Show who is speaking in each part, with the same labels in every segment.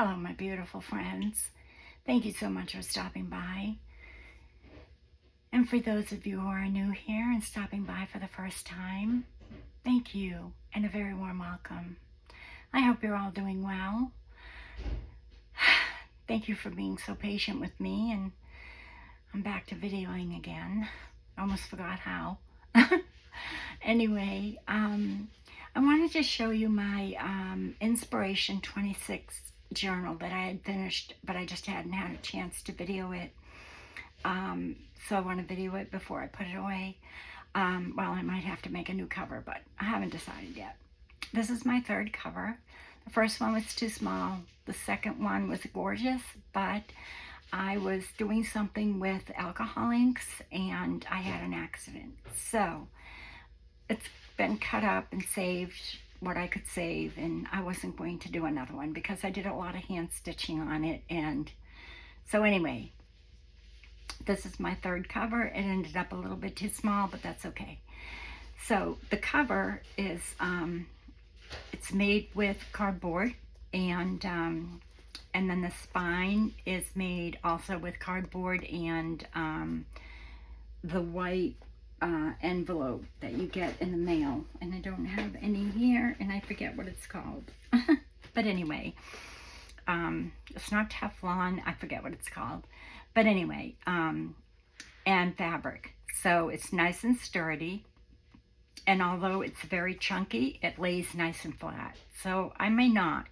Speaker 1: Hello, my beautiful friends. Thank you so much for stopping by. And for those of you who are new here and stopping by for the first time, thank you and a very warm welcome. I hope you're all doing well. Thank you for being so patient with me, and I'm back to videoing again. Almost forgot how. Anyway, I wanted to show you my Inspiration 26 journal that I had finished, but I just hadn't had a chance to video it. So I want to video it before I put it away. Well, I might have to make a new cover, but I haven't decided yet. This is my third cover. The first one was too small. The second one was gorgeous, but I was doing something with alcohol inks and I had an accident. So it's been cut up and saved what I could save, and I wasn't going to do another one because I did a lot of hand stitching on it. And so anyway, this is my third cover. It ended up a little bit too small, but that's okay. So the cover is it's made with cardboard, and then the spine is made also with cardboard, and the white envelope that you get in the mail, and I don't have any here, and I forget what it's called. But anyway, it's not Teflon, I forget what it's called. But anyway, and fabric. So it's nice and sturdy, and although it's very chunky, it lays nice and flat. So I may not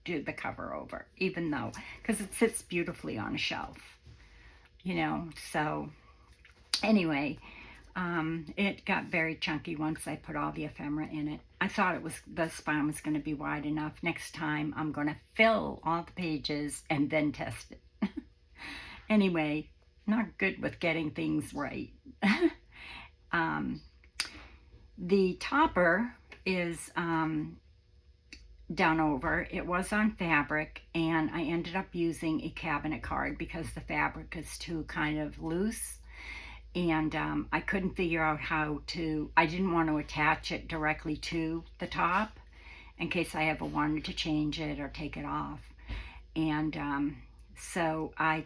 Speaker 1: do the cover over, even though, because it sits beautifully on a shelf, you know. So anyway, it got very chunky once I put all the ephemera in it. I thought the spine was going to be wide enough. Next time I'm going to fill all the pages and then test it. Anyway, not good with getting things right. The topper is down over. It was on fabric, and I ended up using a cabinet card because the fabric is too kind of loose. And I couldn't figure out how to, I didn't want to attach it directly to the top in case I ever wanted to change it or take it off. And so I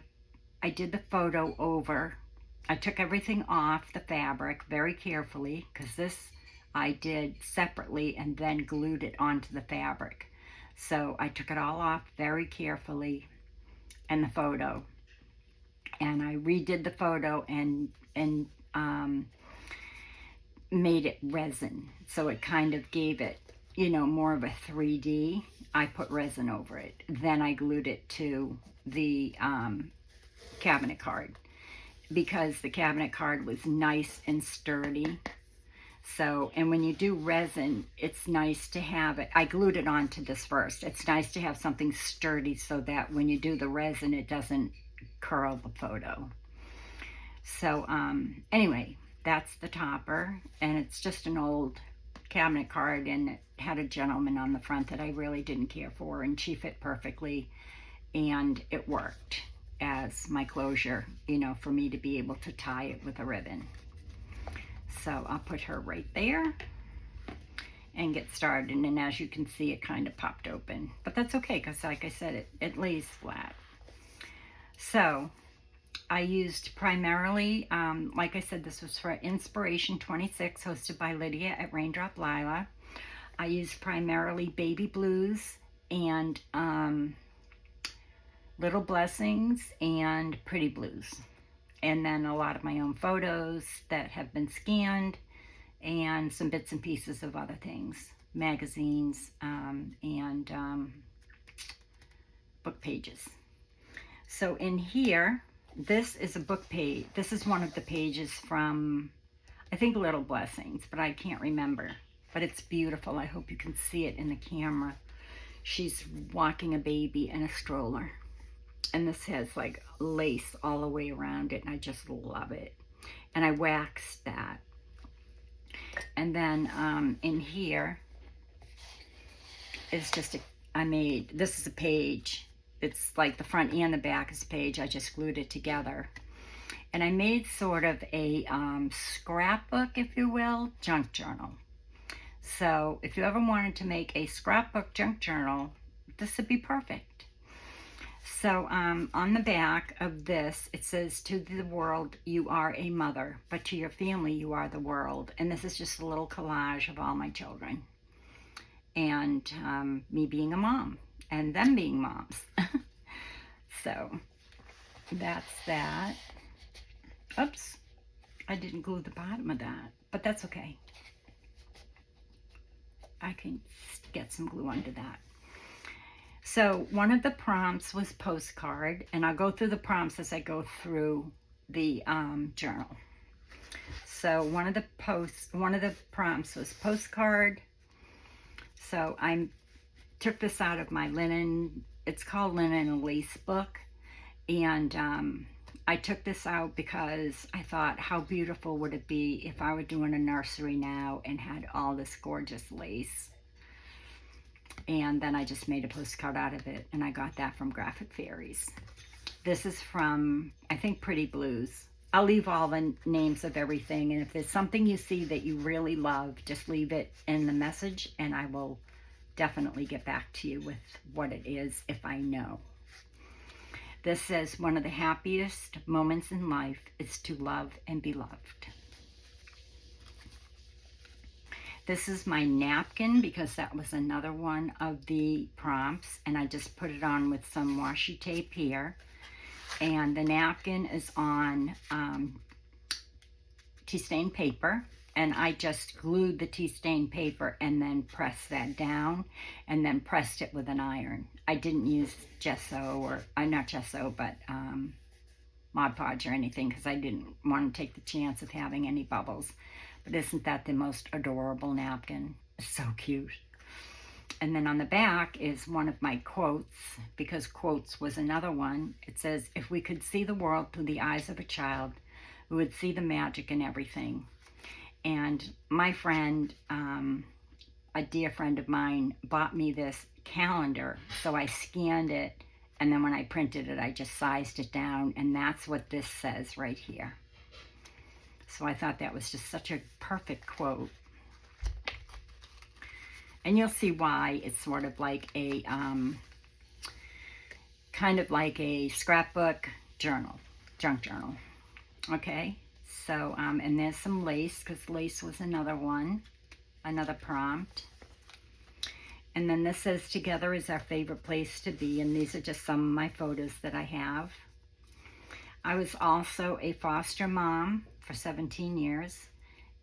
Speaker 1: did the photo over. I took everything off the fabric very carefully, because this I did separately and then glued it onto the fabric. So I took it all off very carefully in the photo. And I redid the photo and made it resin. So it kind of gave it, you know, more of a 3D. I put resin over it. Then I glued it to the cabinet card, because the cabinet card was nice and sturdy. So, and when you do resin, it's nice to have it. I glued it onto this first. It's nice to have something sturdy so that when you do the resin, it doesn't curl the photo. So anyway, that's the topper, and it's just an old cabinet card, and it had a gentleman on the front that I really didn't care for, and she fit perfectly, and it worked as my closure, you know, for me to be able to tie it with a ribbon. So I'll put her right there and get started. And as you can see, it kind of popped open, but that's okay, because like I said, it lays flat. So I used primarily, like I said, this was for Inspiration 26, hosted by Lydia at Raindrop Lila. I used primarily Baby Blues and Little Blessings and Pretty Blues. And then a lot of my own photos that have been scanned, and some bits and pieces of other things, magazines, and book pages. So in here, this is a book page. This is one of the pages from, I think, Little Blessings, but I can't remember. But it's beautiful. I hope you can see it in the camera. She's walking a baby in a stroller. And this has like lace all the way around it, and I just love it. And I waxed that. And then in here is just this is a page. It's like the front and the back is a page. I just glued it together. And I made sort of a scrapbook, if you will, junk journal. So if you ever wanted to make a scrapbook junk journal, this would be perfect. So on the back of this, it says, to the world, you are a mother, but to your family, you are the world. And this is just a little collage of all my children and me being a mom and them being moms. So that's that. Oops, I didn't glue the bottom of that, but that's okay. I can get some glue under that. So one of the prompts was postcard, and I'll go through the prompts as I go through the journal. So one of the prompts was postcard. So I took this out of my linen. It's called Linen and Lace book, and I took this out because I thought, how beautiful would it be if I were doing a nursery now and had all this gorgeous lace. And then I just made a postcard out of it, and I got that from Graphic Fairies. This is from, I think, Pretty Blues. I'll leave all the names of everything, and if there's something you see that you really love, just leave it in the message, and I will definitely get back to you with what it is if I know. This says, one of the happiest moments in life is to love and be loved. This is my napkin because that was another one of the prompts, and I just put it on with some washi tape here. And the napkin is on tea stain paper, and I just glued the tea stain paper and then pressed that down and then pressed it with an iron. I didn't use gesso, or not gesso, but Mod Podge or anything, because I didn't want to take the chance of having any bubbles. But isn't that the most adorable napkin? It's so cute. And then on the back is one of my quotes, because quotes was another one. It says, if we could see the world through the eyes of a child, we would see the magic in everything. And my friend, a dear friend of mine, bought me this calendar. So I scanned it, and then when I printed it, I just sized it down, and that's what this says right here. So I thought that was just such a perfect quote. And you'll see why. It's sort of like a, kind of like a scrapbook journal, junk journal. Okay, so, and there's some lace, because lace was another one, another prompt. And then this says, together is our favorite place to be, and these are just some of my photos that I have. I was also a foster mom for 17 years,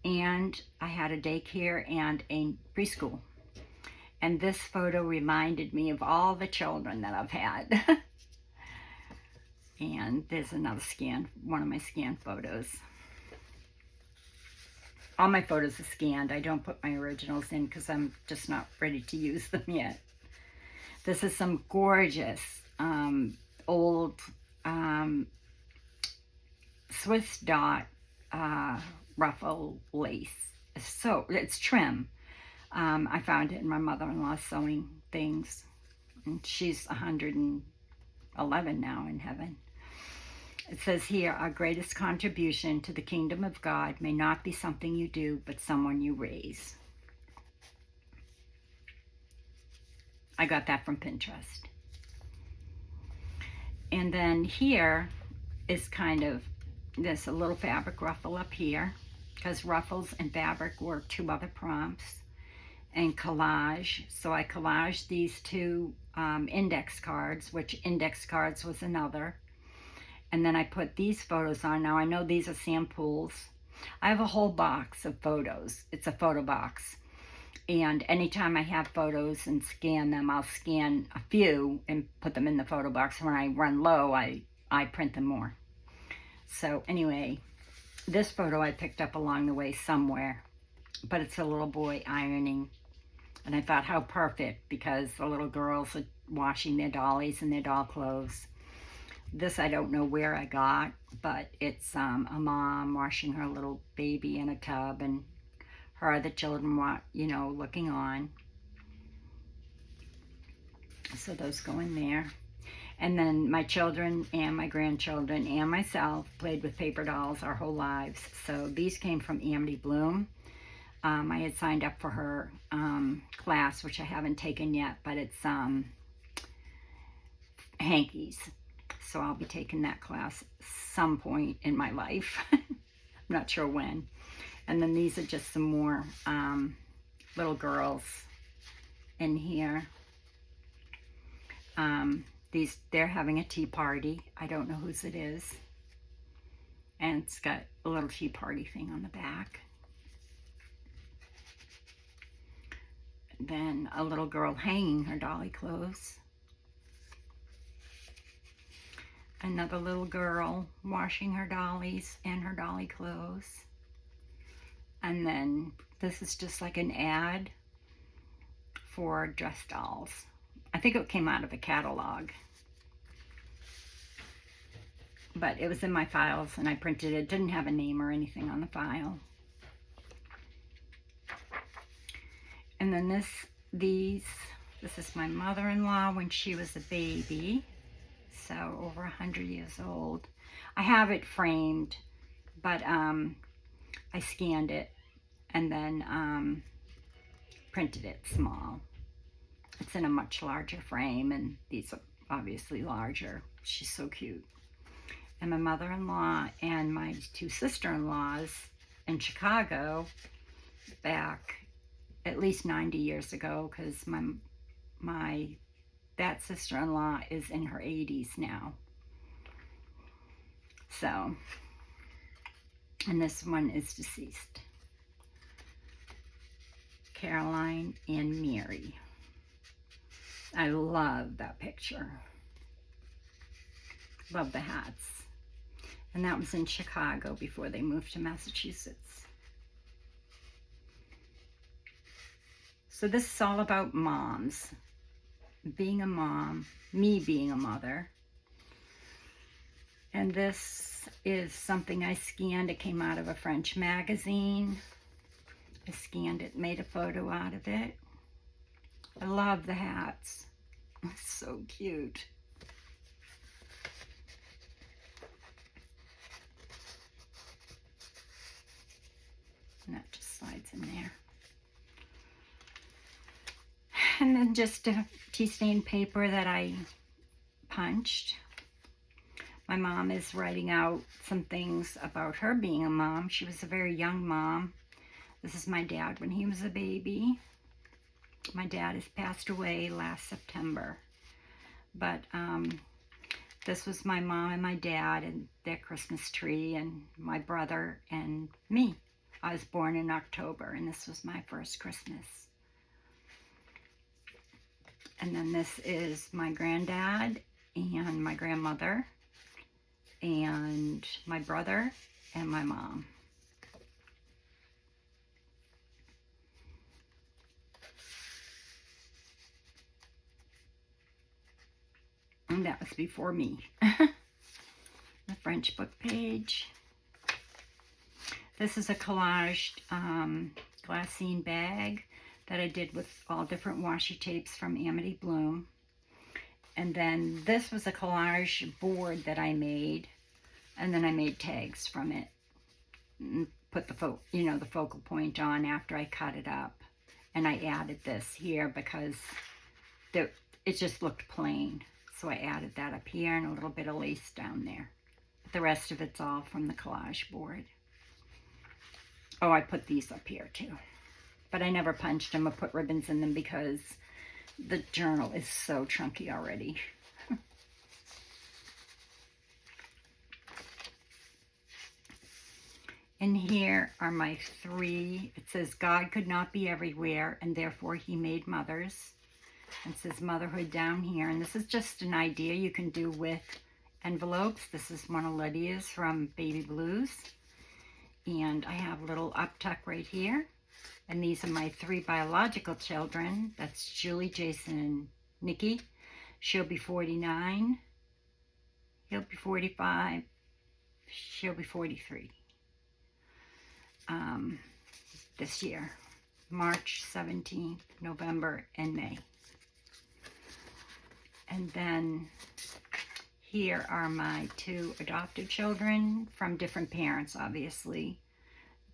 Speaker 1: and I had a daycare and a preschool. And this photo reminded me of all the children that I've had. And there's another scan, one of my scanned photos. All my photos are scanned. I don't put my originals in because I'm just not ready to use them yet. This is some gorgeous old Swiss dot ruffle lace. So it's trim. I found it in my mother-in-law's sewing things, and she's 111 now in heaven. It says here, our greatest contribution to the kingdom of God may not be something you do, but someone you raise. I got that from Pinterest. And then here is kind of, there's a little fabric ruffle up here, because ruffles and fabric were two other prompts. And collage, so I collaged these two index cards, which index cards was another. And then I put these photos on. Now I know these are samples. I have a whole box of photos. It's a photo box. And anytime I have photos and scan them, I'll scan a few and put them in the photo box. When I run low, I print them more. So anyway, this photo I picked up along the way somewhere, but it's a little boy ironing. And I thought, how perfect, because the little girls are washing their dollies and their doll clothes. This I don't know where I got, but it's a mom washing her little baby in a tub, and her other children, looking on. So those go in there. And then my children and my grandchildren and myself played with paper dolls our whole lives. So these came from Amity Bloom. I had signed up for her hankies. So I'll be taking that class some point in my life. I'm not sure when. And then these are just some more little girls in here. They're having a tea party. I don't know whose it is. And it's got a little tea party thing on the back. Then a little girl hanging her dolly clothes. Another little girl washing her dollies and her dolly clothes. And then this is just like an ad for dress dolls. I think it came out of a catalog. But it was in my files and I printed it. It didn't have a name or anything on the file. And then this is my mother-in-law when she was a baby. So over 100 years old. I have it framed, but I scanned it and then printed it small. It's in a much larger frame, and these are obviously larger. She's so cute. And my mother-in-law and my two sister-in-laws in Chicago back at least 90 years ago, because that sister-in-law is in her 80s now. So, and this one is deceased. Caroline and Mary. I love that picture. Love the hats. And that was in Chicago before they moved to Massachusetts. So this is all about moms. Being a mom, me being a mother. And this is something I scanned. It came out of a French magazine. I scanned it, made a photo out of it. I love the hats. It's so cute. And that just slides in there. And then just a tea stain paper that I punched. My mom is writing out some things about her being a mom. She was a very young mom. This is my dad when he was a baby. My dad has passed away last September. But this was my mom and my dad and their Christmas tree and my brother and me. I was born in October and this was my first Christmas. And then this is my granddad and my grandmother and my brother and my mom. And that was before me. The French book page. This is a collaged glassine bag that I did with all different washi tapes from Amity Bloom. And then this was a collage board that I made, and then I made tags from it and put the focal point on after I cut it up. And I added this here because it just looked plain. So I added that up here and a little bit of lace down there. But the rest of it's all from the collage board. Oh, I put these up here too. But I never punched them or put ribbons in them because the journal is so chunky already. And here are my three. It says, God could not be everywhere, and therefore he made mothers. And it says motherhood down here. And this is just an idea you can do with envelopes. This is one of Lydia's from Baby Blues. And I have a little uptuck right here. And these are my three biological children. That's Julie, Jason, and Nikki. She'll be 49. He'll be 45. She'll be 43. This year. March 17th, November, and May. And then here are my two adopted children from different parents, obviously.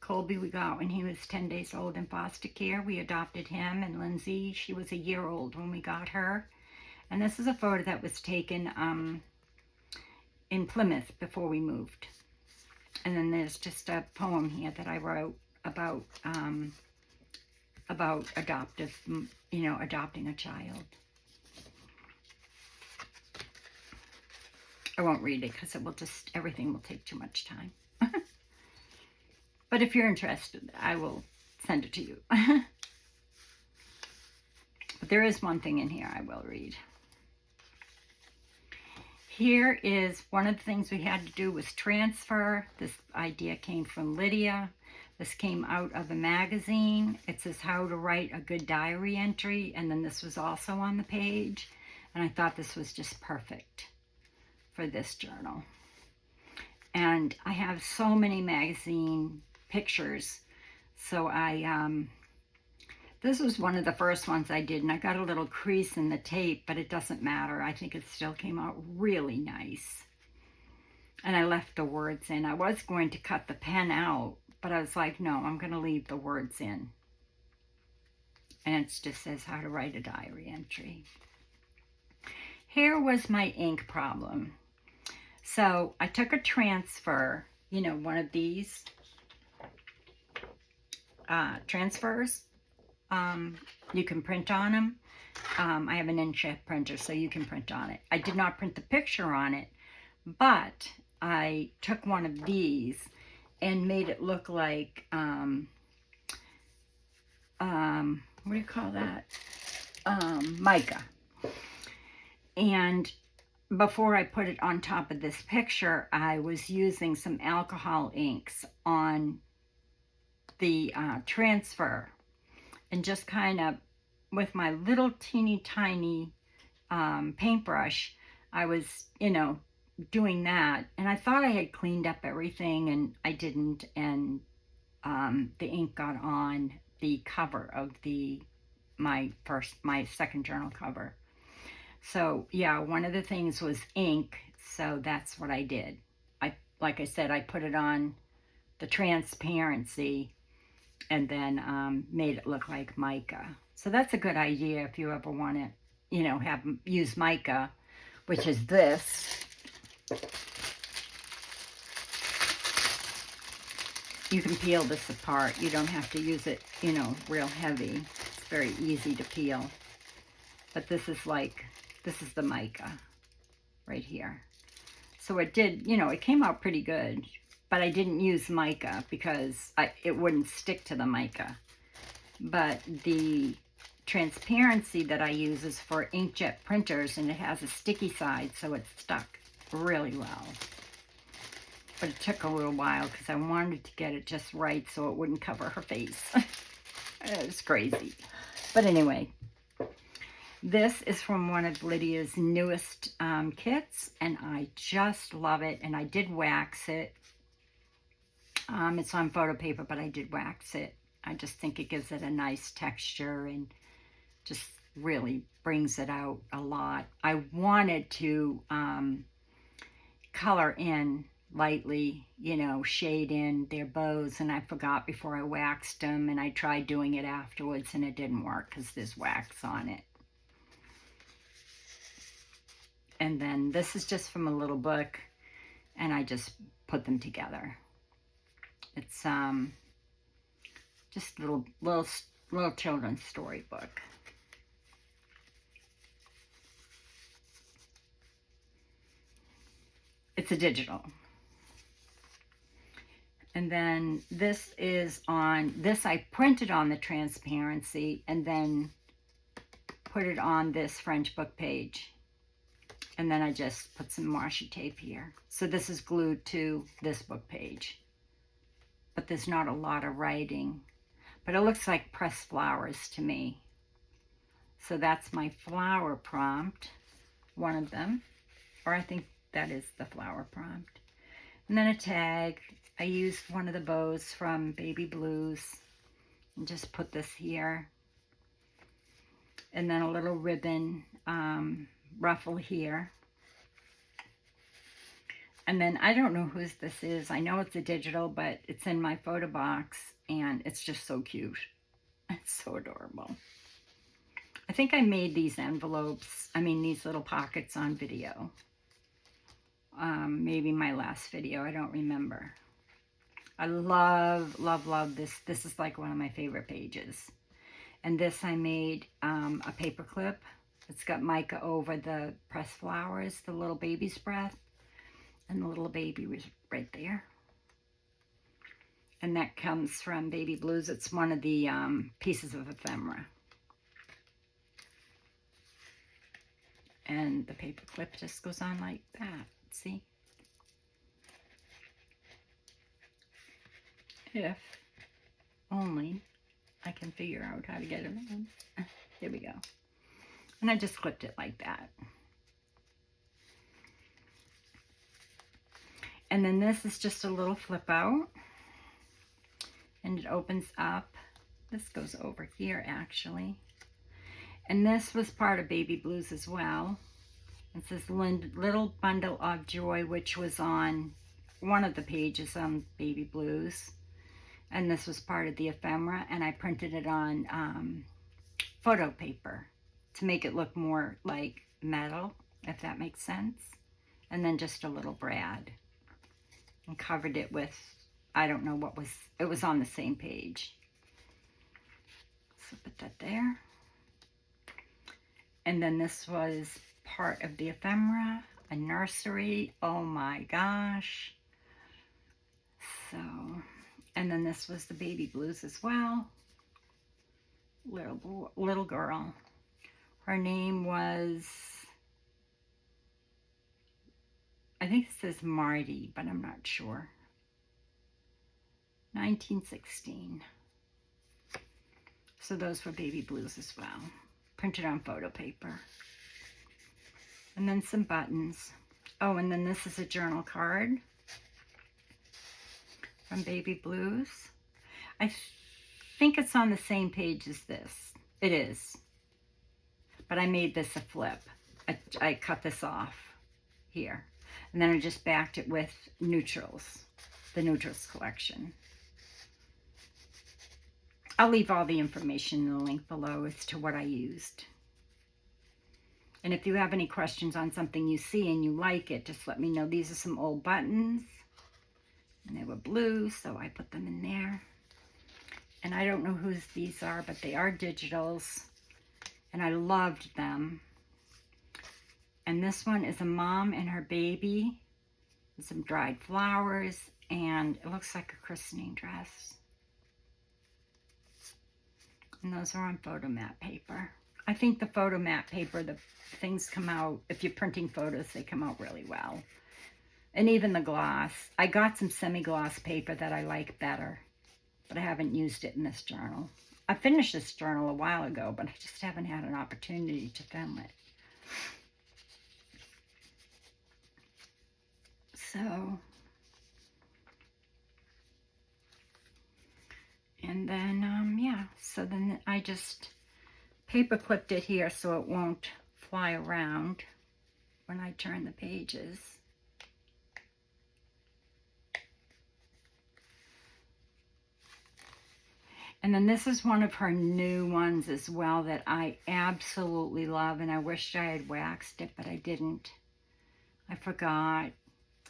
Speaker 1: Colby we got when he was 10 days old in foster care. We adopted him, and Lindsay, she was a year old when we got her. And this is a photo that was taken in Plymouth before we moved. And then there's just a poem here that I wrote about adopting a child. I won't read it because everything will take too much time. But if you're interested, I will send it to you. But there is one thing in here I will read. Here is one of the things we had to do was transfer. This idea came from Lydia. This came out of a magazine. It says how to write a good diary entry. And then this was also on the page. And I thought this was just perfect for this journal. And I have so many magazine pictures. So this was one of the first ones I did, and I got a little crease in the tape, but it doesn't matter. I think it still came out really nice. And I left the words in. I was going to cut the pen out, but I was like, no, I'm going to leave the words in. And it just says how to write a diary entry. Here was my ink problem. So I took a transfer, one of these transfers. You can print on them. I have an inkjet printer, so you can print on it. I did not print the picture on it, but I took one of these and made it look like, what do you call that? Mica. And before I put it on top of this picture, I was using some alcohol inks on the transfer. And just kind of, with my little teeny tiny paintbrush, I was, doing that. And I thought I had cleaned up everything, and I didn't. And the ink got on the cover of my second journal cover. So yeah, one of the things was ink. So that's what I did. Like I said, I put it on the transparency, and then made it look like mica. So that's a good idea if you ever want to, use mica, which is this. You can peel this apart. You don't have to use it, real heavy. It's very easy to peel. But this is the mica right here. So it did, it came out pretty good. But I didn't use mica because it wouldn't stick to the mica. But the transparency that I use is for inkjet printers, and it has a sticky side, so it stuck really well. But it took a little while because I wanted to get it just right so it wouldn't cover her face. It was crazy. But anyway, this is from one of Lydia's newest kits, and I just love it. And I did wax it. It's on photo paper, but I did wax it. I just think it gives it a nice texture and just really brings it out a lot. I wanted to color in lightly, shade in their bows, and I forgot before I waxed them, and I tried doing it afterwards, and it didn't work because there's wax on it. And then this is just from a little book, and I just put them together. It's just little children's storybook. It's a digital. And then this I printed on the transparency and then put it on this French book page. And then I just put some washi tape here. So this is glued to this book page. But there's not a lot of writing. But it looks like pressed flowers to me. So that's my flower prompt, one of them. Or I think that is the flower prompt. And then a tag. I used one of the bows from Baby Blues and just put this here. And then a little ribbon ruffle here. And then I don't know whose this is. I know it's a digital, but it's in my photo box, and it's just so cute. It's so adorable. I think I made these envelopes, these little pockets on video. Maybe my last video, I don't remember. I love, love, love this. This is like one of my favorite pages. And this I made a paper clip. It's got mica over the pressed flowers, the little baby's breath. And the little baby was right there. And that comes from Baby Blues. It's one of the pieces of ephemera. And the paper clip just goes on like that. See? If only I can figure out how to get it in. There we go. And I just clipped it like that. And then this is just a little flip out. And it opens up. This goes over here actually. And this was part of Baby Blues as well. It says Little Bundle of Joy, which was on one of the pages on Baby Blues. And this was part of the ephemera, and I printed it on photo paper to make it look more like metal, if that makes sense. And then just a little brad. And covered it with, I don't know what was, it was on the same page. So put that there. And then this was part of the ephemera, a nursery. Oh my gosh. So, and then this was the Baby Blues as well. Little girl. Her name was, I think it says Marty, but I'm not sure. 1916. So those were Baby Blues as well. Printed on photo paper. And then some buttons. Oh, and then this is a journal card from Baby Blues. I think it's on the same page as this. It is. But I made this a flip. I cut this off here. And then I just backed it with neutrals. The neutrals collection. I'll leave all the information in the link below as to what I used. And if you have any questions on something you see and you like it, just let me know. These are some old buttons. And they were blue, so I put them in there. And I don't know whose these are, but they are digitals. And I loved them. And this one is a mom and her baby. With some dried flowers. And it looks like a christening dress. And those are on photo mat paper. I think the photo mat paper, the things come out, if you're printing photos, they come out really well. And even the gloss. I got some semi-gloss paper that I like better, but I haven't used it in this journal. I finished this journal a while ago, but I just haven't had an opportunity to film it. So, and then, yeah, so then I just paper clipped it here so it won't fly around when I turn the pages. And then this is one of her new ones as well that I absolutely love, and I wished I had waxed it, but I didn't. I forgot.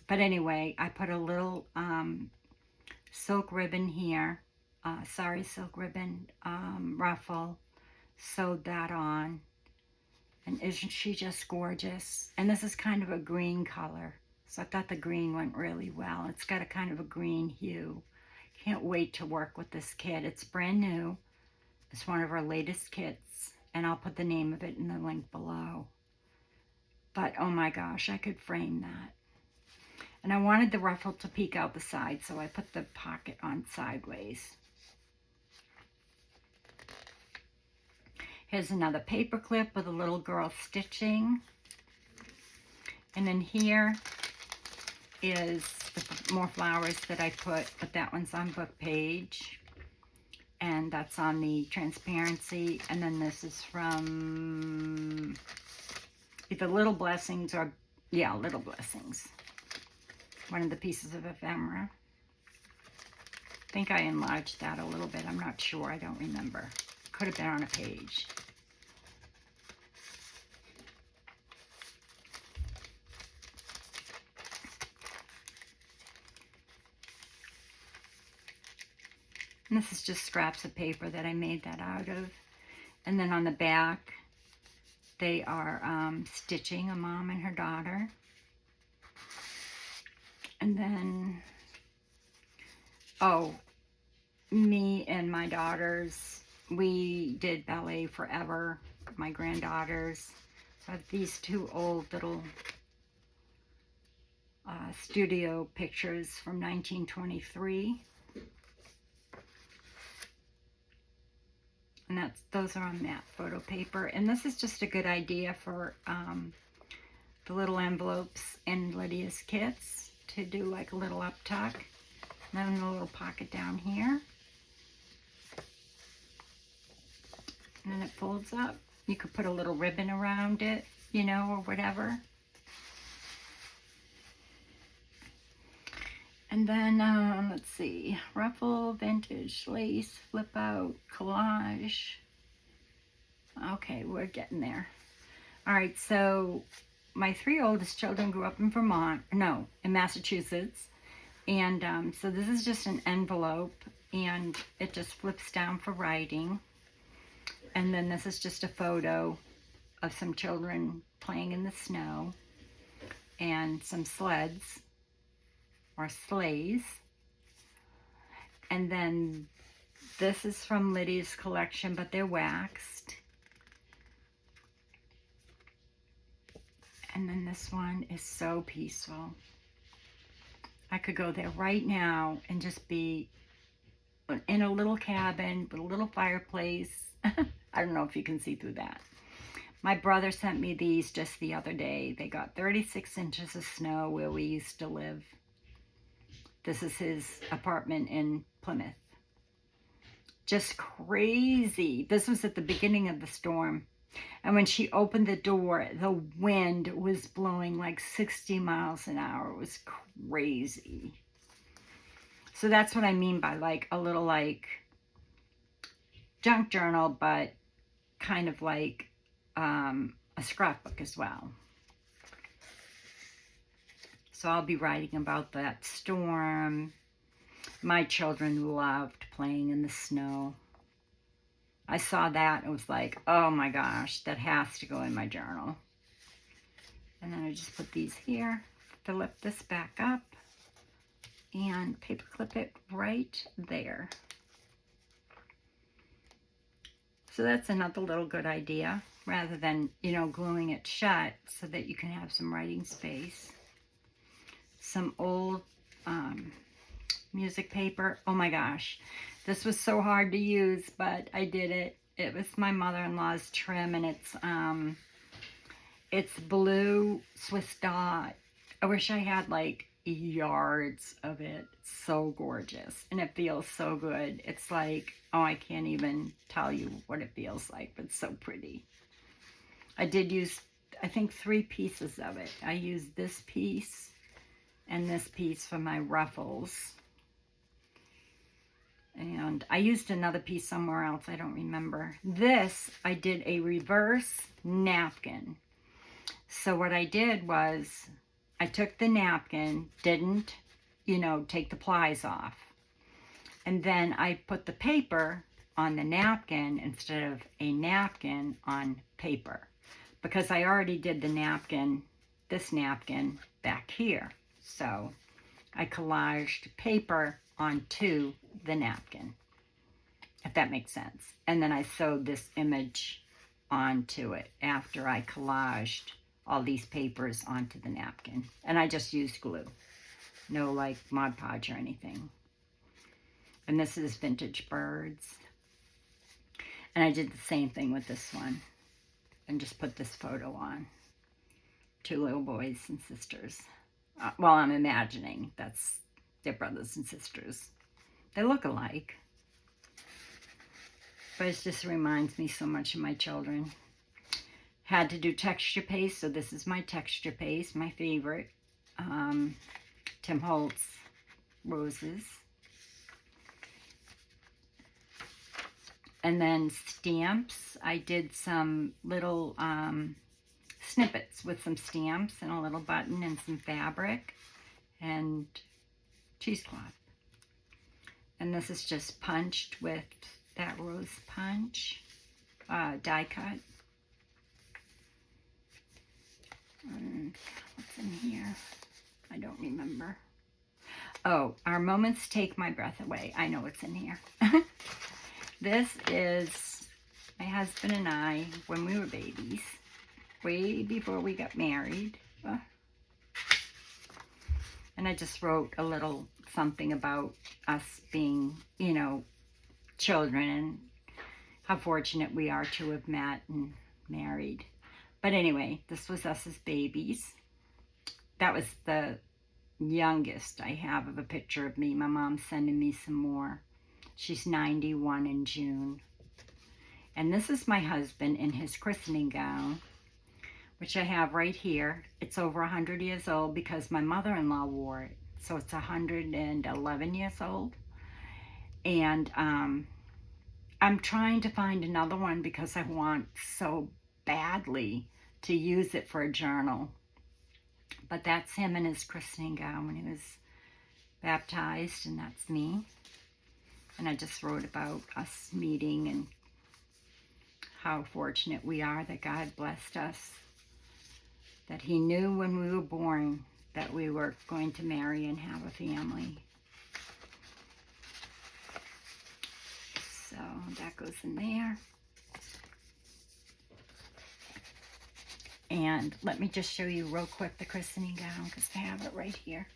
Speaker 1: But anyway, I put a little silk ribbon here, silk ribbon ruffle, sewed that on, and isn't she just gorgeous? And this is kind of a green color, so I thought the green went really well. It's got a kind of a green hue. Can't wait to work with this kit. It's brand new. It's one of our latest kits, and I'll put the name of it in the link below. But oh my gosh, I could frame that. And I wanted the ruffle to peek out the side, so I put the pocket on sideways. Here's another paper clip with a little girl stitching. And then here is more flowers that I put, but that one's on book page. And that's on the transparency. And then this is from either Little Blessings or, yeah, Little Blessings. One of the pieces of ephemera. I think I enlarged that a little bit. I'm not sure. I don't remember. Could have been on a page. And this is just scraps of paper that I made that out of. And then on the back, they are stitching, a mom and her daughter. And then, oh, me and my daughters, we did ballet forever, my granddaughters. So I have these two old little studio pictures from 1923. And those are on matte photo paper. And this is just a good idea for the little envelopes in Lydia's kits to do like a little up tuck. And then a little pocket down here. And then it folds up. You could put a little ribbon around it, you know, or whatever. And then, let's see, ruffle, vintage, lace, flip out, collage. Okay, we're getting there. All right, so my 3 oldest children grew up in in Massachusetts. And so this is just an envelope, and it just flips down for writing. And then this is just a photo of some children playing in the snow and some sleds or sleighs. And then this is from Lydia's collection, but they're waxed. And then this one is so peaceful. I could go there right now and just be in a little cabin with a little fireplace. I don't know if you can see through that. My brother sent me these just the other day. They got 36 inches of snow where we used to live. This is his apartment in Plymouth. Just crazy. This was at the beginning of the storm. And when she opened the door, the wind was blowing like 60 miles an hour. It was crazy. So that's what I mean by like a little like junk journal, but kind of like a scrapbook as well. So I'll be writing about that storm. My children loved playing in the snow. I saw that and was like, oh my gosh, that has to go in my journal. And then I just put these here, flip this back up, and paper clip it right there. So that's another little good idea, rather than, you know, gluing it shut so that you can have some writing space. Some old music paper. Oh my gosh, this was so hard to use, but I did it. It was my mother-in-law's trim, and it's blue Swiss dot. I wish I had like yards of it. It's so gorgeous, and it feels so good. It's like, oh, I can't even tell you what it feels like, but it's so pretty. I did use, I think, 3 pieces of it. I used this piece and this piece for my ruffles. And I used another piece somewhere else, I don't remember. This, I did a reverse napkin. So what I did was, I took the napkin, didn't, you know, take the plies off. And then I put the paper on the napkin instead of a napkin on paper. Because I already did the napkin, this napkin, back here. So I collaged paper onto the napkin, if that makes sense. And then I sewed this image onto it after I collaged all these papers onto the napkin. And I just used glue. No like Mod Podge or anything. And this is Vintage Birds. And I did the same thing with this one. And just put this photo on. 2 little boys and sisters. Well, I'm imagining that's their brothers and sisters. They look alike. But it just reminds me so much of my children. Had to do texture paste, so this is my texture paste, my favorite. Tim Holtz Roses. And then stamps. I did some little snippets with some stamps and a little button and some fabric and cheesecloth. And this is just punched with that rose punch, die cut. And what's in here? I don't remember. Oh, Our Moments Take My Breath Away. I know what's in here. This is my husband and I when we were babies, way before we got married. And I just wrote a little something about us being, you know, children and how fortunate we are to have met and married. But anyway, this was us as babies. That was the youngest I have of a picture of me. My mom's sending me some more. She's 91 in June. And this is my husband in his christening gown, which I have right here. It's over 100 years old because my mother-in-law wore it. So it's 111 years old. And I'm trying to find another one because I want so badly to use it for a journal. But that's him in his christening gown when he was baptized, and that's me. And I just wrote about us meeting and how fortunate we are that God blessed us, that he knew when we were born that we were going to marry and have a family. So that goes in there. And let me just show you real quick the christening gown because I have it right here.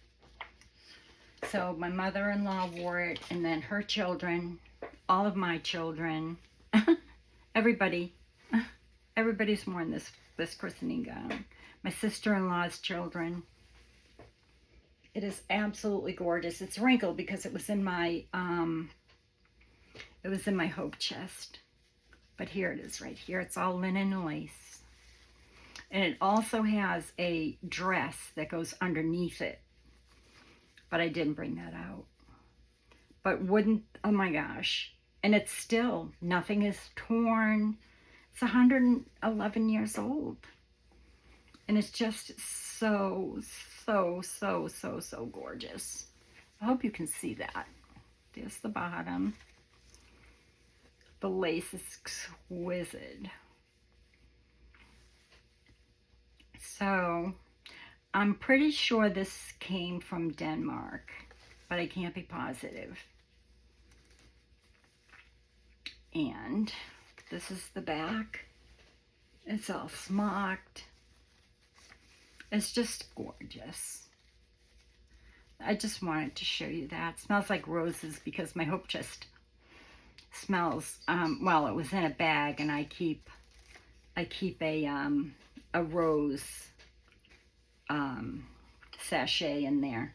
Speaker 1: So my mother-in-law wore it, and then her children, all of my children, everybody's worn this christening gown. My sister-in-law's children. It is absolutely gorgeous. It's wrinkled because it was in my hope chest. But here it is right here. It's all linen and lace. And it also has a dress that goes underneath it. But I didn't bring that out. But oh my gosh. And it's still, nothing is torn. It's 111 years old. And it's just so gorgeous. I hope you can see that. There's the bottom. The lace is exquisite. So, I'm pretty sure this came from Denmark, but I can't be positive. And this is the back. It's all smocked. It's just gorgeous. I just wanted to show you that. It smells like roses because my hope chest smells, well, it was in a bag, and I keep a rose sachet in there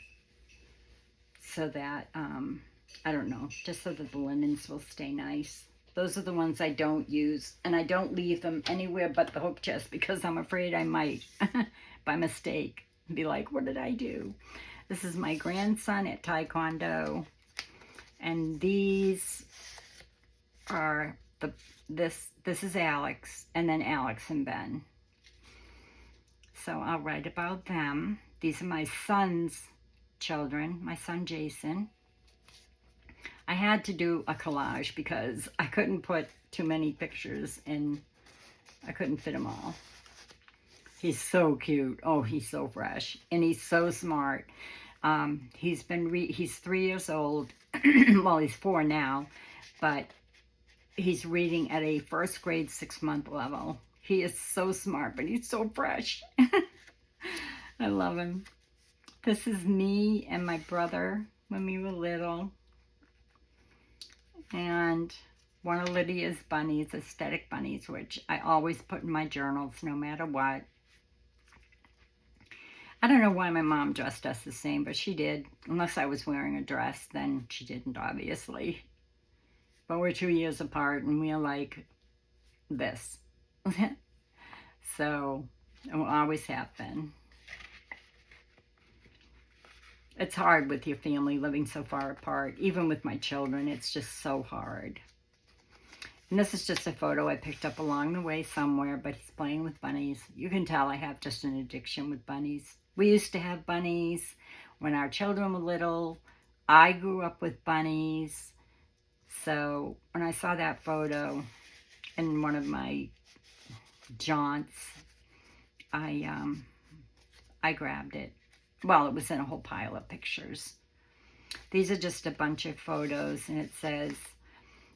Speaker 1: so that, I don't know, just so that the linens will stay nice. Those are the ones I don't use, and I don't leave them anywhere but the hope chest because I'm afraid I might, by mistake, be like, what did I do? This is my grandson at Taekwondo, and these are this is Alex, and then Alex and Ben. So I'll write about them. These are my son's children, my son Jason. I had to do a collage because I couldn't put too many pictures in. I couldn't fit them all. He's so cute. Oh, he's so fresh. And he's so smart. He's 3 years old. Well, he's 4 now. But he's reading at a first grade 6-month level. He is so smart, but he's so fresh. I love him. This is me and my brother when we were little. And one of Lydia's bunnies, Asthetic bunnies, which I always put in my journals no matter what. I don't know why my mom dressed us the same, but she did. Unless I was wearing a dress, then she didn't, obviously. But we're 2 years apart, and we're like this. So, it will always have been. It's hard with your family living so far apart. Even with my children, it's just so hard. And this is just a photo I picked up along the way somewhere, but he's playing with bunnies. You can tell I have just an addiction with bunnies. We used to have bunnies when our children were little. I grew up with bunnies, so when I saw that photo in one of my jaunts, I I grabbed it. Well, it was in a whole pile of pictures. These are just a bunch of photos, and it says,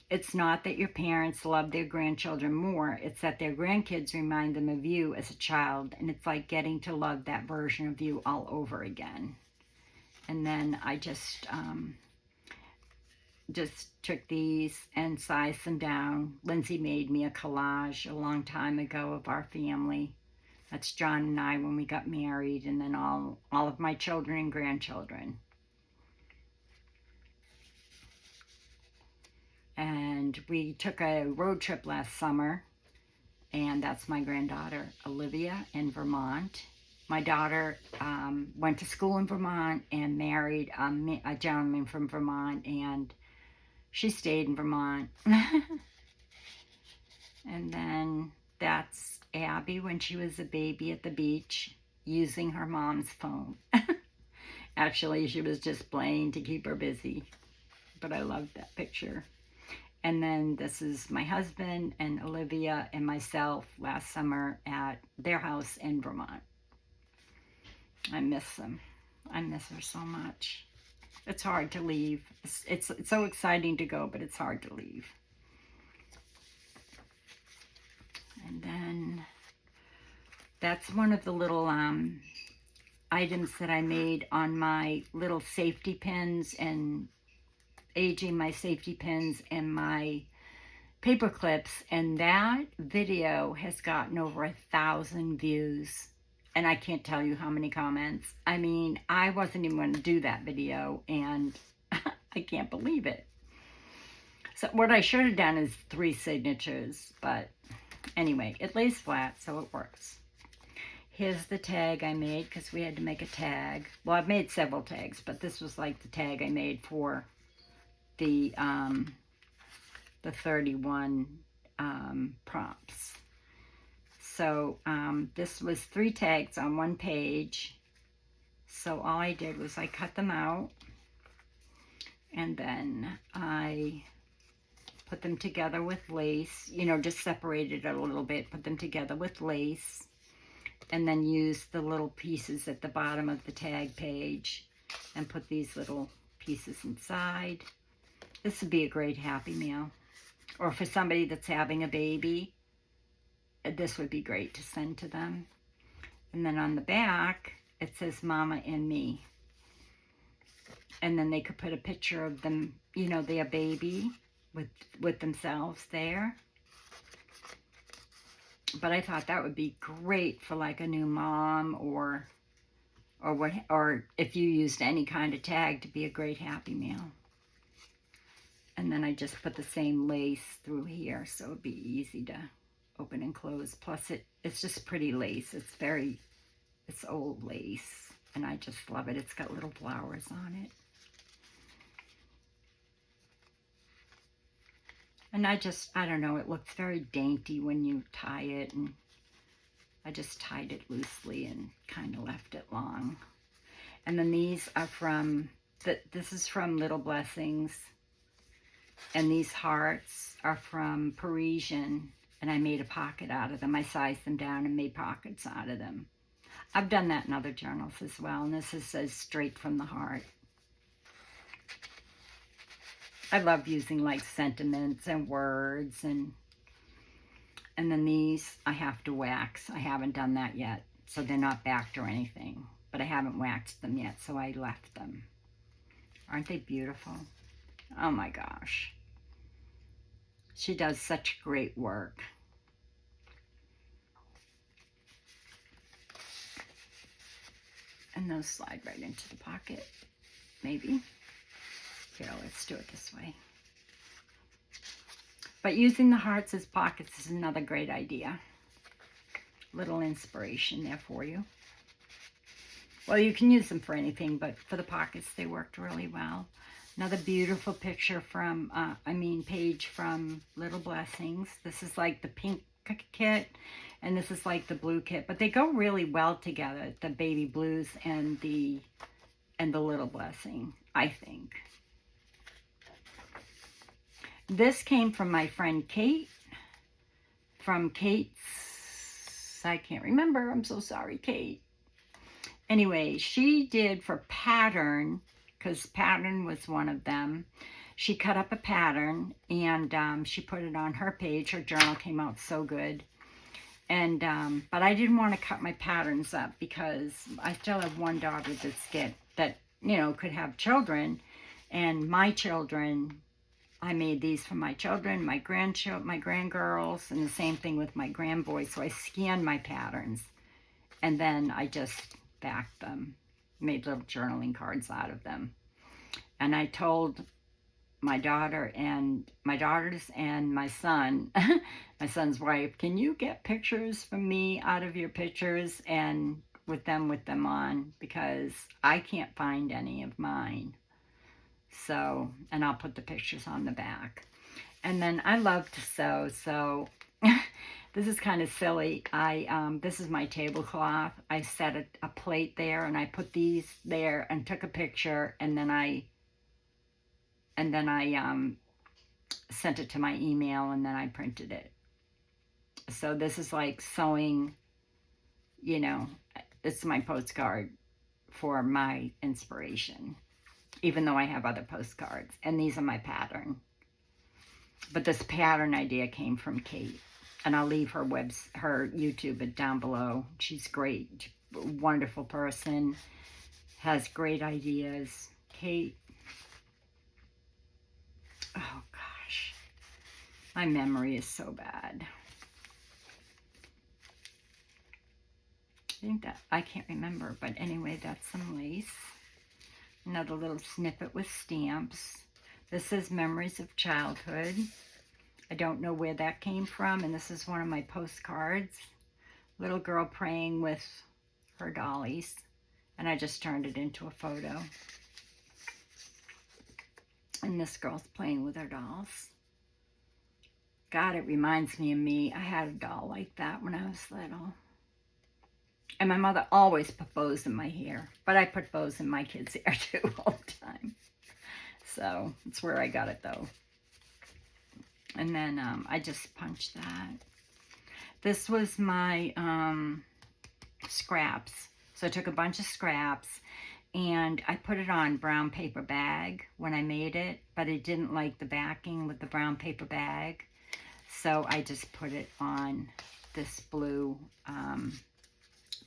Speaker 1: "It's not that your parents love their grandchildren more, it's that their grandkids remind them of you as a child, and it's like getting to love that version of you all over again." And then I just took these and sized them down. Lindsay made me a collage a long time ago of our family. That's John and I when we got married, and then all of my children and grandchildren. And we took a road trip last summer, and that's my granddaughter Olivia in Vermont. My daughter went to school in Vermont and married a gentleman from Vermont, and she stayed in Vermont. And then that's Abby when she was a baby at the beach using her mom's phone. Actually, she was just playing to keep her busy, but I loved that picture. And then this is my husband and Olivia and myself last summer at their house in Vermont. I miss them. I miss her so much. It's hard to leave. It's so exciting to go, but it's hard to leave. And then that's one of the little items that I made on my little safety pins and aging my safety pins and my paper clips. And that video has gotten over 1,000 views. And I can't tell you how many comments. I mean, I wasn't even going to do that video, and I can't believe it. So what I should have done is 3 signatures, but anyway, it lays flat, so it works. Here's the tag I made, because we had to make a tag. Well, I've made several tags, but this was like the tag I made for the 31 prompts. So this was 3 tags on 1 page. So all I did was I cut them out, and then I put them together with lace, you know, just separated it a little bit, put them together with lace, and then used the little pieces at the bottom of the tag page and put these little pieces inside. This would be a great Happy Meal. Or for somebody that's having a baby, this would be great to send to them. And then on the back, it says Mama and Me. And then they could put a picture of them, you know, their baby with themselves there. But I thought that would be great for like a new mom or if you used any kind of tag, to be a great Happy Meal. And then I just put the same lace through here, so it'd be easy to open and close. Plus it's just pretty lace. It's old lace, and I just love it. It's got little flowers on it. And I don't know, it looks very dainty when you tie it, and I just tied it loosely and kind of left it long. And then these are this is from Little Blessings, and these hearts are from Parisian, and I made a pocket out of them. I sized them down and made pockets out of them. I've done that in other journals as well, and this says Straight from the Heart. I love using like sentiments and words, and then these I have to wax. I haven't done that yet, so they're not backed or anything, but I haven't waxed them yet, so I left them. Aren't they beautiful? Oh my gosh. She does such great work. And those slide right into the pocket, maybe. Here, let's do it this way. But using the hearts as pockets is another great idea. Little inspiration there for you. Well, you can use them for anything, but for the pockets, they worked really well. Another beautiful picture from, page from Little Blessings. This is like the pink kit, and this is like the blue kit, but they go really well together, the baby blues and the and the little blessing, I think. This came from my friend Kate, from Kate's, I can't remember, I'm so sorry, Kate. Anyway, she did for pattern, because pattern was one of them. She cut up a pattern, and she put it on her page. Her journal came out so good. And but I didn't want to cut my patterns up because I still have one daughter that could have children, and my children, I made these for my children, my grandgirls, and the same thing with my grandboys. So I scanned my patterns, and then I just backed them, made little journaling cards out of them. And I told my daughters and my son, my son's wife, can you get pictures from me out of your pictures and with them on, because I can't find any of mine. So, and I'll put the pictures on the back. And then I love to sew, so this is kind of silly. This is my tablecloth. I set a plate there, and I put these there and took a picture, and then I sent it to my email, and then I printed it. So this is like sewing, it's my postcard for my inspiration, even though I have other postcards. And these are my pattern. But this pattern idea came from Kate. And I'll leave her YouTube down below. She's great, wonderful person, has great ideas. Kate. Oh gosh, my memory is so bad. I can't remember, but anyway, that's some lace. Another little snippet with stamps. This is Memories of Childhood. I don't know where that came from, and this is one of my postcards. Little girl praying with her dollies, and I just turned it into a photo. And this girl's playing with her dolls. God, it reminds me of me. I had a doll like that when I was little. And my mother always put bows in my hair, but I put bows in my kids' hair too all the time. So it's where I got it though. And then I just punched that. This was my scraps. So I took a bunch of scraps and I put it on brown paper bag when I made it, but I didn't like the backing with the brown paper bag. So I just put it on this blue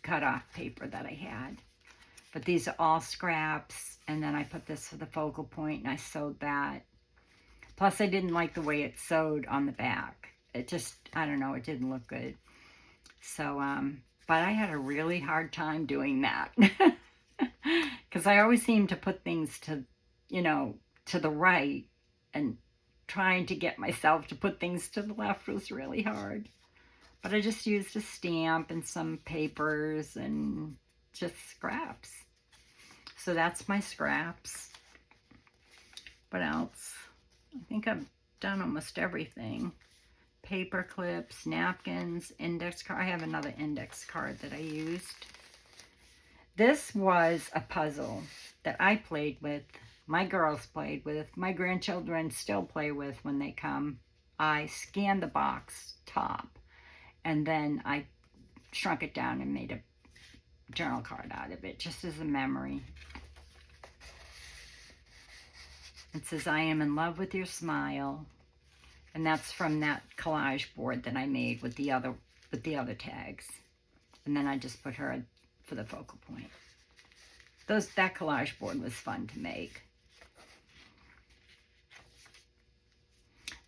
Speaker 1: cut-off paper that I had. But these are all scraps, and then I put this for the focal point, and I sewed that. Plus, I didn't like the way it sewed on the back. It just, I don't know, it didn't look good. So, but I had a really hard time doing that. Because I always seem to put things to the right, and trying to get myself to put things to the left was really hard. But I just used a stamp and some papers and just scraps. So that's my scraps. What else? I think I've done almost everything. Paper clips, napkins, index card. I have another index card that I used. This was a puzzle that I played with, my girls played with, my grandchildren still play with when they come. I scanned the box top, and then I shrunk it down and made a journal card out of it, just as a memory. It says, I am in love with your smile. And that's from that collage board that I made with the other tags. And then I just put her for the focal point. That collage board was fun to make.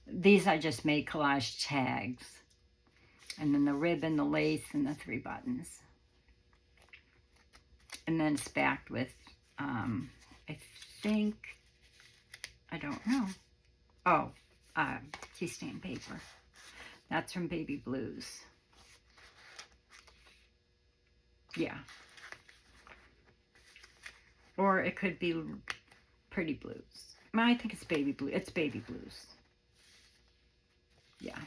Speaker 1: These I just made collage tags. And then the ribbon, the lace, and the 3 buttons. And then it's backed with, I think, I don't know. Oh, tea stain paper. That's from Baby Blues. Yeah. Or it could be Pretty Blues. I think it's Baby Blue. It's Baby Blues. Yeah.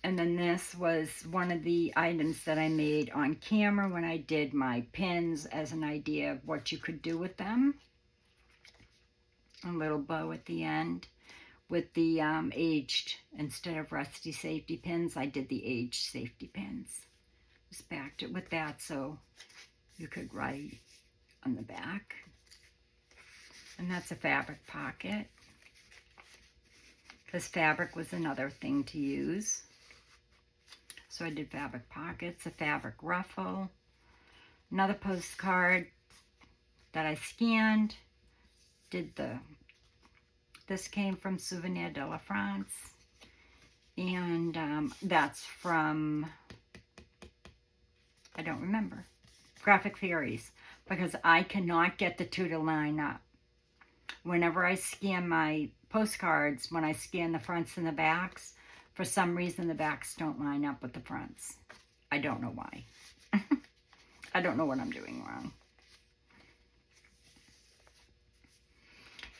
Speaker 1: And then this was one of the items that I made on camera when I did my pins as an idea of what you could do with them. A little bow at the end with the aged, instead of rusty safety pins, I did the aged safety pins. Just backed it with that so you could write on the back. And that's a fabric pocket, because fabric was another thing to use. So I did fabric pockets, a fabric ruffle, another postcard that I scanned, this came from Souvenir de la France, and that's from, I don't remember, Graphic Theories, because I cannot get the two to line up. Whenever I scan my postcards, when I scan the fronts and the backs, for some reason the backs don't line up with the fronts. I don't know why. I don't know what I'm doing wrong.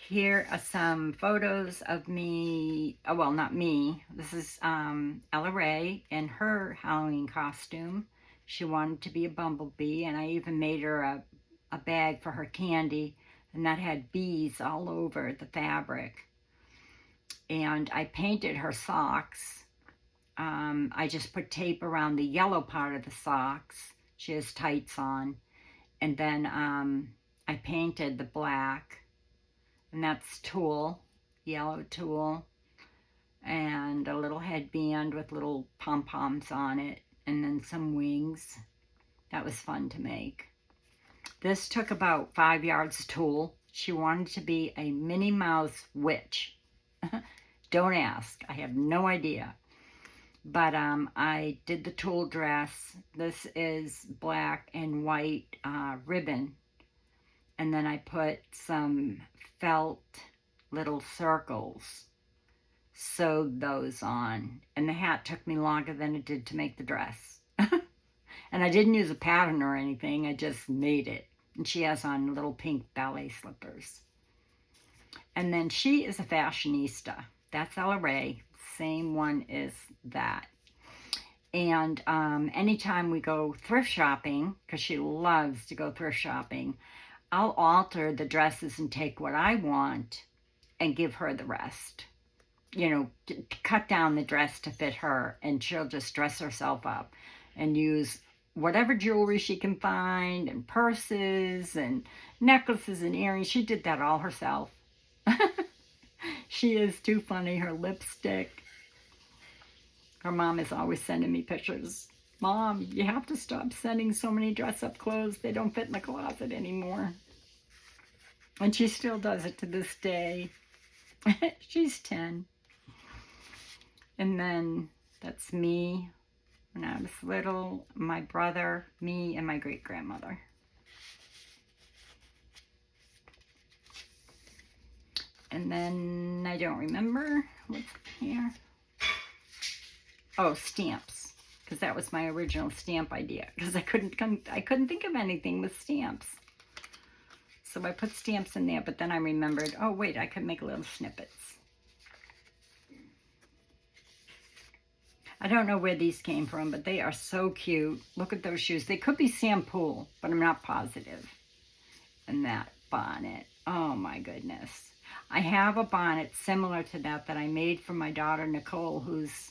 Speaker 1: Here are some photos of me, oh, well, not me. This is Ella Ray in her Halloween costume. She wanted to be a bumblebee, and I even made her a bag for her candy, and that had bees all over the fabric. And I painted her socks. I just put tape around the yellow part of the socks. She has tights on. And then I painted the black. And that's tulle, yellow tulle, and a little headband with little pom-poms on it, and then some wings. That was fun to make. This took about 5 yards of tulle. She wanted to be a Minnie Mouse witch. Don't ask, I have no idea. But I did the tulle dress. This is black and white ribbon. And then I put some felt little circles, sewed those on, and the hat took me longer than it did to make the dress. And I didn't use a pattern or anything, I just made it. And she has on little pink ballet slippers. And then she is a fashionista. That's Ella Ray, same one as that. And anytime we go thrift shopping, because she loves to go thrift shopping, I'll alter the dresses and take what I want and give her the rest. You know, cut down the dress to fit her, and she'll just dress herself up and use whatever jewelry she can find, and purses and necklaces and earrings. She did that all herself. She is too funny. Her lipstick. Her mom is always sending me pictures. Mom, you have to stop sending so many dress-up clothes. They don't fit in the closet anymore. And she still does it to this day. She's 10. And then that's me when I was little, my brother, me, and my great-grandmother. And then I don't remember what's here. Oh, stamps, because that was my original stamp idea, because I couldn't think of anything with stamps. So I put stamps in there, but then I remembered, oh wait, I could make little snippets. I don't know where these came from, but they are so cute. Look at those shoes. They could be Sam Poole, but I'm not positive. And that bonnet, oh my goodness. I have a bonnet similar to that I made for my daughter Nicole, who's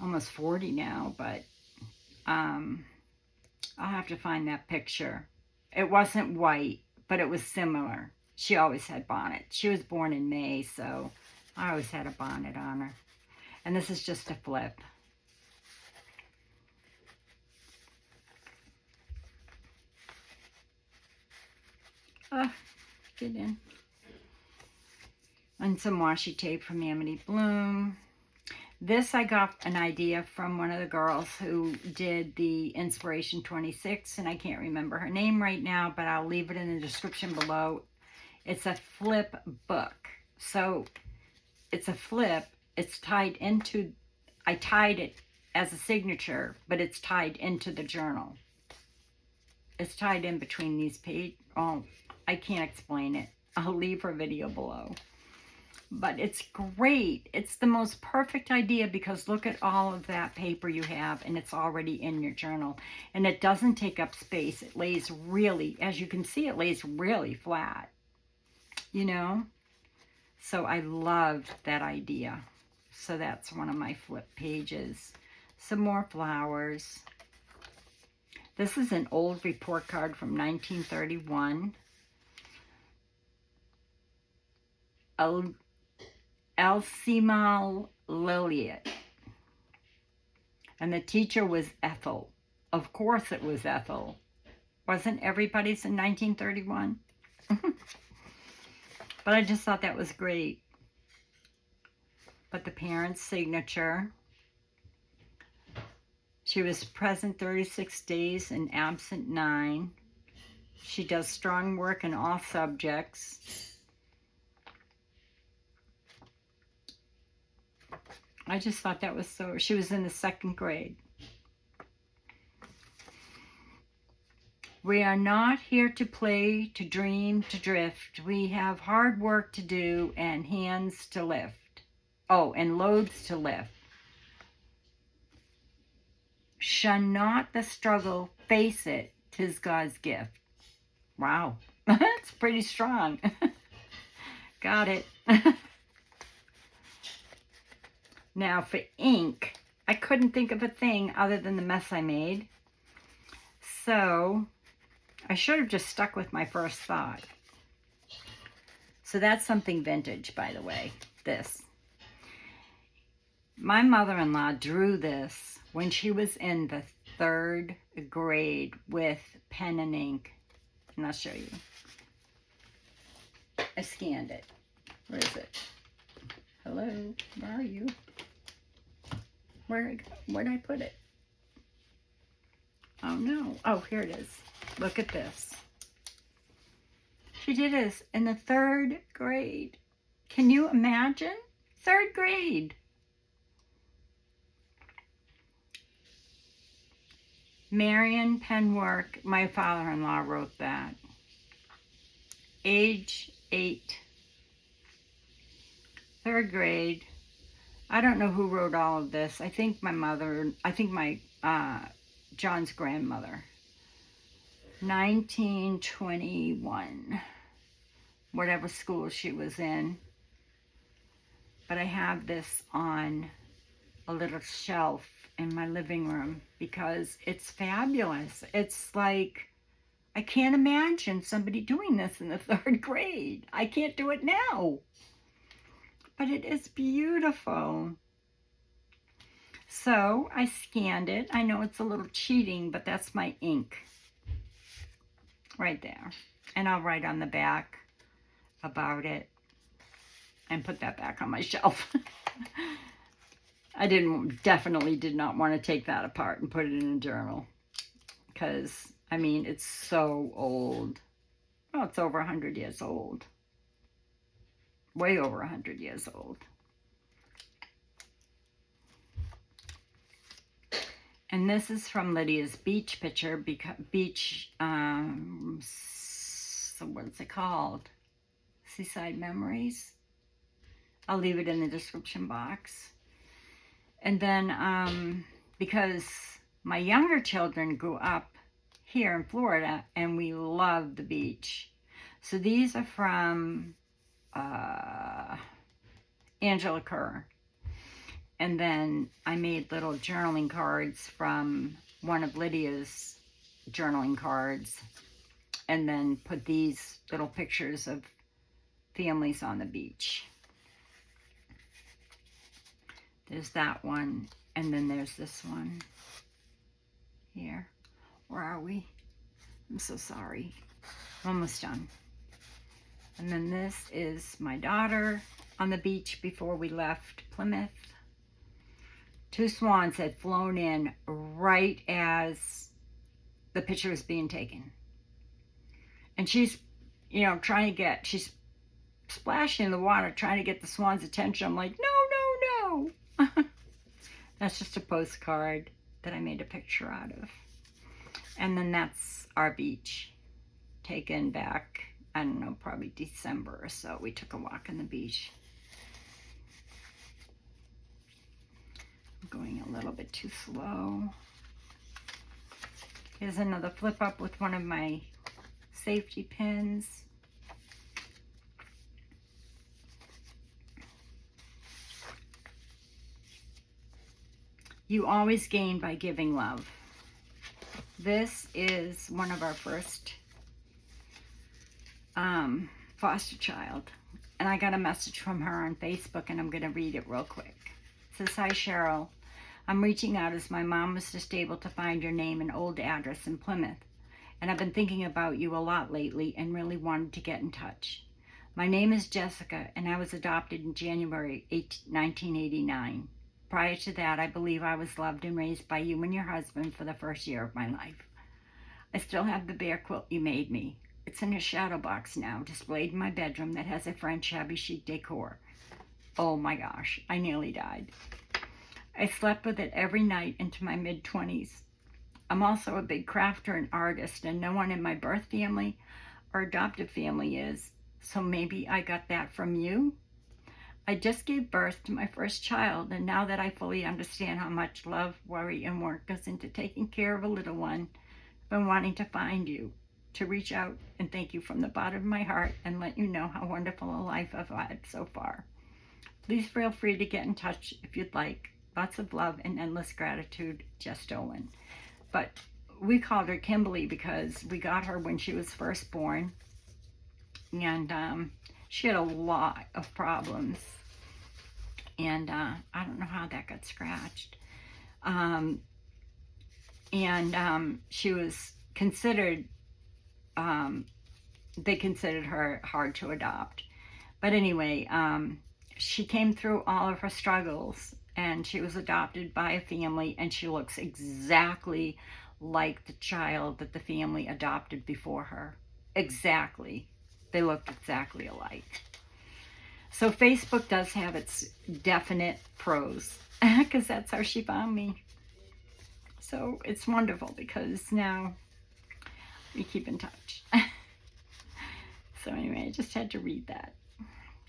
Speaker 1: almost 40 now, but I'll have to find that picture. It wasn't white, but it was similar. She always had bonnets. She was born in May, so I always had a bonnet on her. And this is just a flip. Get in. And some washi tape from Amity Bloom. This I got an idea from one of the girls who did the Inspiration 26, and I can't remember her name right now, but I'll leave it in the description below. It's a flip book. So it's a flip. It's tied into, I tied it as a signature, but it's tied into the journal. It's tied in between these pages. Oh, I can't explain it. I'll leave her video below. But it's great. It's the most perfect idea because look at all of that paper you have and it's already in your journal. And it doesn't take up space. It lays really, as you can see, it lays really flat, you know? So I loved that idea. So that's one of my flip pages. Some more flowers. This is an old report card from 1931. Elsimal Lilliot. And the teacher was Ethel. Of course it was Ethel. Wasn't everybody's in 1931? But I just thought that was great. But the parents' signature. She was present 36 days and absent 9. She does strong work in all subjects. I just thought that was so, she was in the 2nd grade. We are not here to play, to dream, to drift. We have hard work to do and hands to lift. Oh, and loads to lift. Shun not the struggle, face it, 'tis God's gift. Wow, that's pretty strong. Got it. Now for ink, I couldn't think of a thing other than the mess I made. So I should have just stuck with my first thought. So that's something vintage, by the way, this. My mother-in-law drew this when she was in the 3rd grade with pen and ink. And I'll show you. I scanned it. Where is it? Hello, where are you? Where'd I put it? Oh no. Oh, here it is. Look at this. She did this in the 3rd grade. Can you imagine? 3rd grade. Marion Penwork, my father-in-law wrote that. Age 8. 3rd grade. I don't know who wrote all of this. I think my mother, John's grandmother. 1921. Whatever school she was in. But I have this on a little shelf in my living room because it's fabulous. It's like, I can't imagine somebody doing this in the 3rd grade. I can't do it now. But it is beautiful. So I scanned it. I know it's a little cheating, but that's my ink right there. And I'll write on the back about it and put that back on my shelf. I definitely did not want to take that apart and put it in a journal because, I mean, it's so old. Oh, it's over 100 years old. Way over 100 years old. And this is from Lydia's beach picture, so what's it called? Seaside Memories. I'll leave it in the description box. And then, because my younger children grew up here in Florida and we love the beach. So these are from Angela Kerr. And then I made little journaling cards from one of Lydia's journaling cards. And then put these little pictures of families on the beach. There's that one. And then there's this one. Here. Where are we? I'm so sorry. Almost done. And then this is my daughter on the beach before we left Plymouth. 2 swans had flown in right as the picture was being taken. And she's, she's splashing in the water trying to get the swan's attention. I'm like, no. That's just a postcard that I made a picture out of. And then that's our beach, taken back, I don't know, probably December or so. We took a walk on the beach. I'm going a little bit too slow. Here's another flip up with one of my safety pins. You always gain by giving love. This is one of our first foster child. And I got a message from her on Facebook, and I'm going to read it real quick. It says, "Hi, Cheryl. I'm reaching out as my mom was just able to find your name and old address in Plymouth. And I've been thinking about you a lot lately and really wanted to get in touch. My name is Jessica, and I was adopted in January 1989. Prior to that, I believe I was loved and raised by you and your husband for the first year of my life. I still have the bear quilt you made me. It's in a shadow box now, displayed in my bedroom that has a French shabby chic decor. Oh my gosh, I nearly died. I slept with it every night into my mid-20s. I'm also a big crafter and artist, and no one in my birth family or adoptive family is, so maybe I got that from you? I just gave birth to my first child, and now that I fully understand how much love, worry, and work goes into taking care of a little one, I've been wanting to find you, to reach out and thank you from the bottom of my heart and let you know how wonderful a life I've had so far. Please feel free to get in touch if you'd like. Lots of love and endless gratitude, Jess Dolan." But we called her Kimberly because we got her when she was first born, and she had a lot of problems, and I don't know how that got scratched. She was considered, they considered her hard to adopt. But anyway, she came through all of her struggles, and she was adopted by a family, and she looks exactly like the child that the family adopted before her. Exactly. They looked exactly alike. So Facebook does have its definite pros, because that's how she found me. So it's wonderful because now we keep in touch. So anyway, I just had to read that.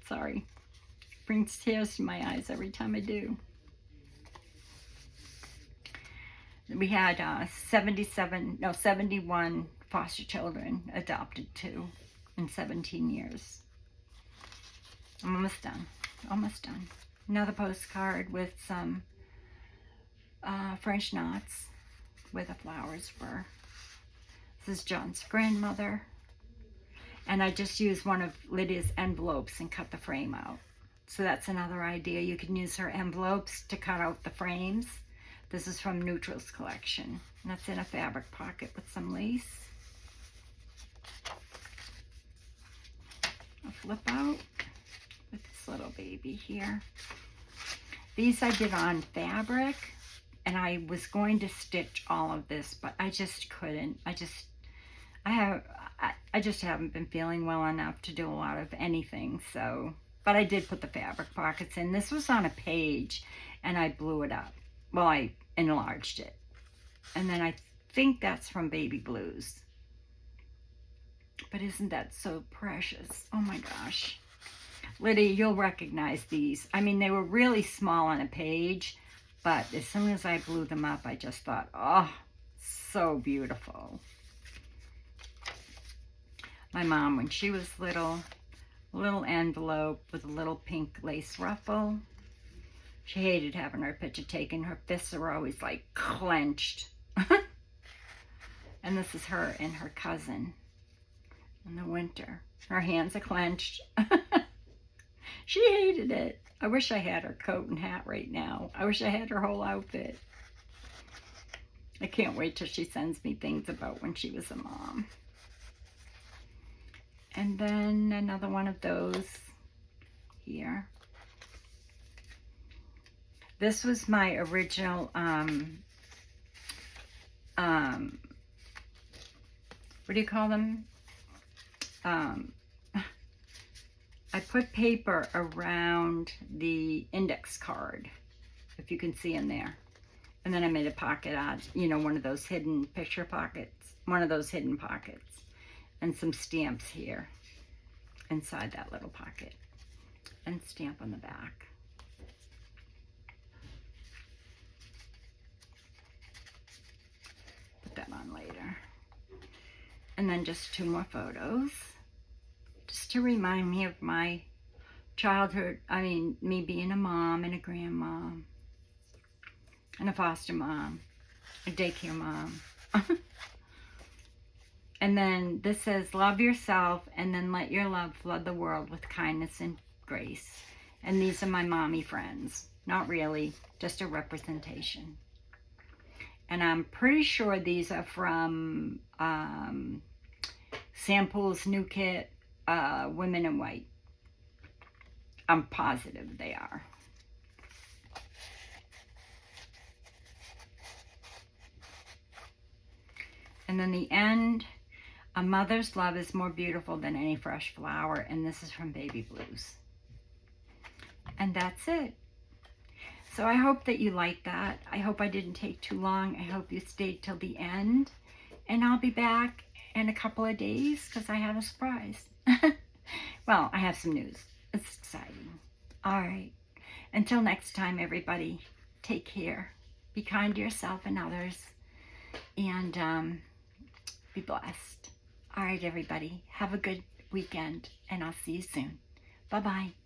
Speaker 1: Sorry. Brings tears to my eyes every time I do. We had 71 foster children adopted to in 17 years. I'm almost done. Almost done. Another postcard with some French knots where the flowers were. This is John's grandmother. And I just used one of Lydia's envelopes and cut the frame out. So that's another idea. You can use her envelopes to cut out the frames. This is from Neutral's collection. And that's in a fabric pocket with some lace. A flip out with this little baby here. These I did on fabric, and I was going to stitch all of this, but I just couldn't. I just haven't been feeling well enough to do a lot of anything, so, but I did put the fabric pockets in. This was on a page, and I blew it up. Well, I enlarged it. And then I think that's from Baby Blues. But isn't that so precious? Oh my gosh. Lydia, you'll recognize these. I mean, they were really small on a page, but as soon as I blew them up, I just thought, oh, so beautiful. My mom, when she was little, a little envelope with a little pink lace ruffle. She hated having her picture taken. Her fists were always like clenched. And this is her and her cousin in the winter. Her hands are clenched. She hated it. I wish I had her coat and hat right now. I wish I had her whole outfit. I can't wait till she sends me things about when she was a mom. And then another one of those here. This was my original, what do you call them? I put paper around the index card, if you can see in there. And then I made a pocket out, you know, one of those hidden picture pockets, one of those hidden pockets. And some stamps here inside that little pocket. And stamp on the back. And then just 2 more photos, just to remind me of my childhood. I mean, me being a mom and a grandma and a foster mom, a daycare mom. And then this says, love yourself, and then let your love flood the world with kindness and grace. And these are my mommy friends. Not really, just a representation. And I'm pretty sure these are from Sampool's new kit, Women in White. I'm positive they are. And then the end, a mother's love is more beautiful than any fresh flower. And this is from Baby Blues. And that's it. So I hope that you liked that. I hope I didn't take too long. I hope you stayed till the end. And I'll be back in a couple of days because I have a surprise. Well, I have some news. It's exciting. All right. Until next time, everybody, take care. Be kind to yourself and others. And be blessed. All right, everybody. Have a good weekend. And I'll see you soon. Bye-bye.